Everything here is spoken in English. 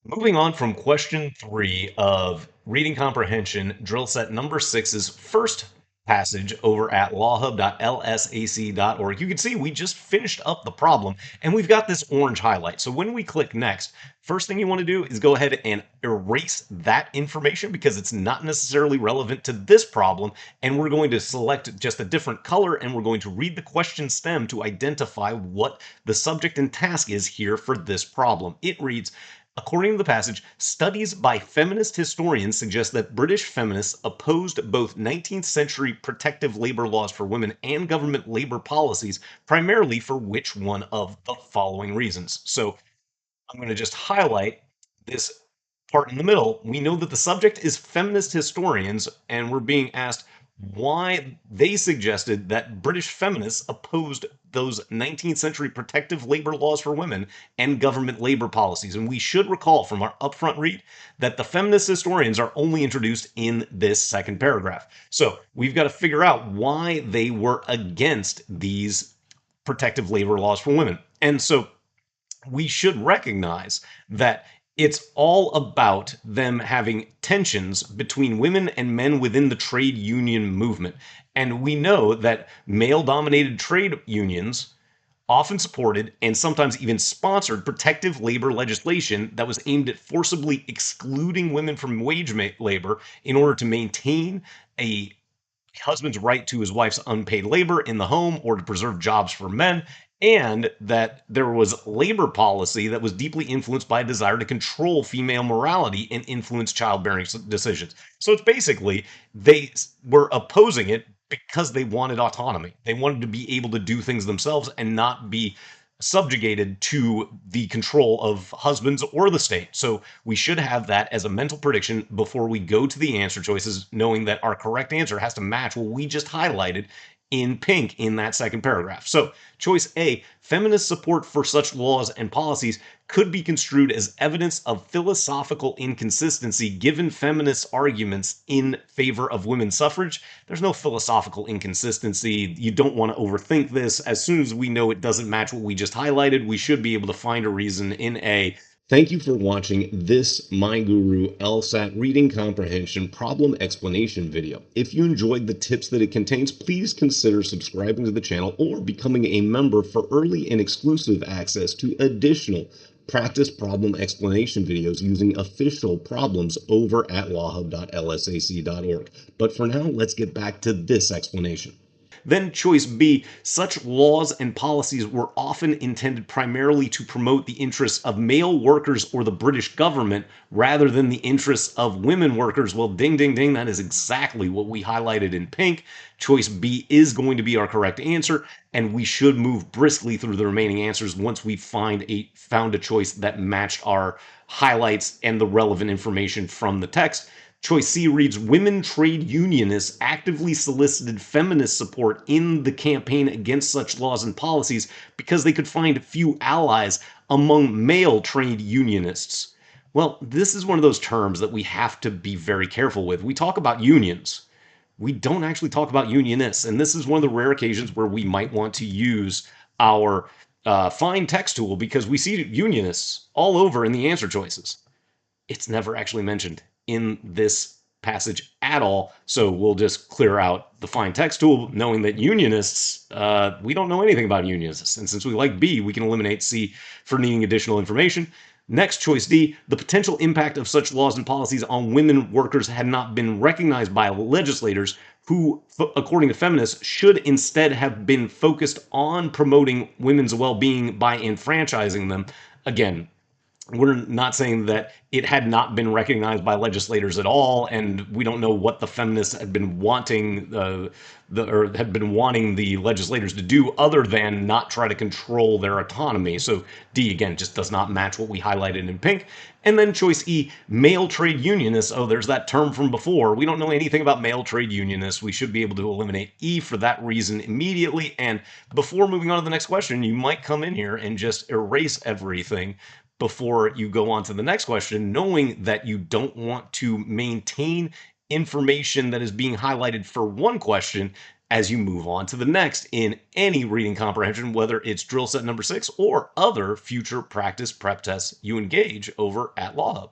Moving on from question 3 of Reading Comprehension Drill Set number 6's first passage over at lawhub.lsac.org. You can see we just finished up the problem and we've got this orange highlight. So when we click next, first thing you want to do is go ahead and erase that information because it's not necessarily relevant to this problem. And we're going to select just a different color and we're going to read the question stem to identify what the subject and task is here for this problem. It reads, according to the passage, studies by feminist historians suggest that British feminists opposed both 19th-century protective labor laws for women and government labor policies, primarily for which one of the following reasons. So I'm going to just highlight this part in the middle. We know that the subject is feminist historians, and we're being asked why they suggested that British feminists opposed those 19th century protective labor laws for women and government labor policies. And we should recall from our upfront read that the feminist historians are only introduced in this second paragraph. So we've got to figure out why they were against these protective labor laws for women. And so we should recognize that it's all about them having tensions between women and men within the trade union movement. And we know that male dominated trade unions often supported and sometimes even sponsored protective labor legislation that was aimed at forcibly excluding women from wage labor in order to maintain a husband's right to his wife's unpaid labor in the home or to preserve jobs for men, and that there was labor policy that was deeply influenced by a desire to control female morality and influence childbearing decisions. So it's basically they were opposing it because they wanted autonomy. They wanted to be able to do things themselves and not be subjugated to the control of husbands or the state. So we should have that as a mental prediction before we go to the answer choices, knowing that our correct answer has to match what we just highlighted in pink in that second paragraph. So choice A, feminist support for such laws and policies could be construed as evidence of philosophical inconsistency given feminist arguments in favor of women's suffrage. There's no philosophical inconsistency. You don't want to overthink this. As soon as we know it doesn't match what we just highlighted, we should be able to find a reason in A. Thank you for watching this MyGuru LSAT Reading Comprehension Problem Explanation video. If you enjoyed the tips that it contains, please consider subscribing to the channel or becoming a member for early and exclusive access to additional practice problem explanation videos using official problems over at lawhub.lsac.org. But for now, let's get back to this explanation. Then choice B, such laws and policies were often intended primarily to promote the interests of male workers or the British government rather than the interests of women workers. Well, ding, ding, ding, that is exactly what we highlighted in pink. Choice B is going to be our correct answer, and we should move briskly through the remaining answers once we found a choice that matched our highlights and the relevant information from the text. Choice C reads, women trade unionists actively solicited feminist support in the campaign against such laws and policies because they could find few allies among male trade unionists. Well, this is one of those terms that we have to be very careful with. We talk about unions. We don't actually talk about unionists, and this is one of the rare occasions where we might want to use our find text tool because we see unionists all over in the answer choices. It's never actually mentioned in this passage at all. So we'll just clear out the find text tool, knowing that unionists, we don't know anything about unionists. And since we like B, we can eliminate C for needing additional information. Next, choice D, the potential impact of such laws and policies on women workers had not been recognized by legislators who, according to feminists, should instead have been focused on promoting women's well-being by enfranchising them. Again, we're not saying that it had not been recognized by legislators at all, and we don't know what the feminists had been wanting had been wanting the legislators to do other than not try to control their autonomy. So D, again, just does not match what we highlighted in pink. And then choice E, male trade unionists. Oh, there's that term from before. We don't know anything about male trade unionists. We should be able to eliminate E for that reason immediately. And before moving on to the next question, you might come in here and just erase everything before you go on to the next question, knowing that you don't want to maintain information that is being highlighted for one question as you move on to the next in any reading comprehension, whether it's drill set number 6 or other future practice prep tests you engage over at LawHub.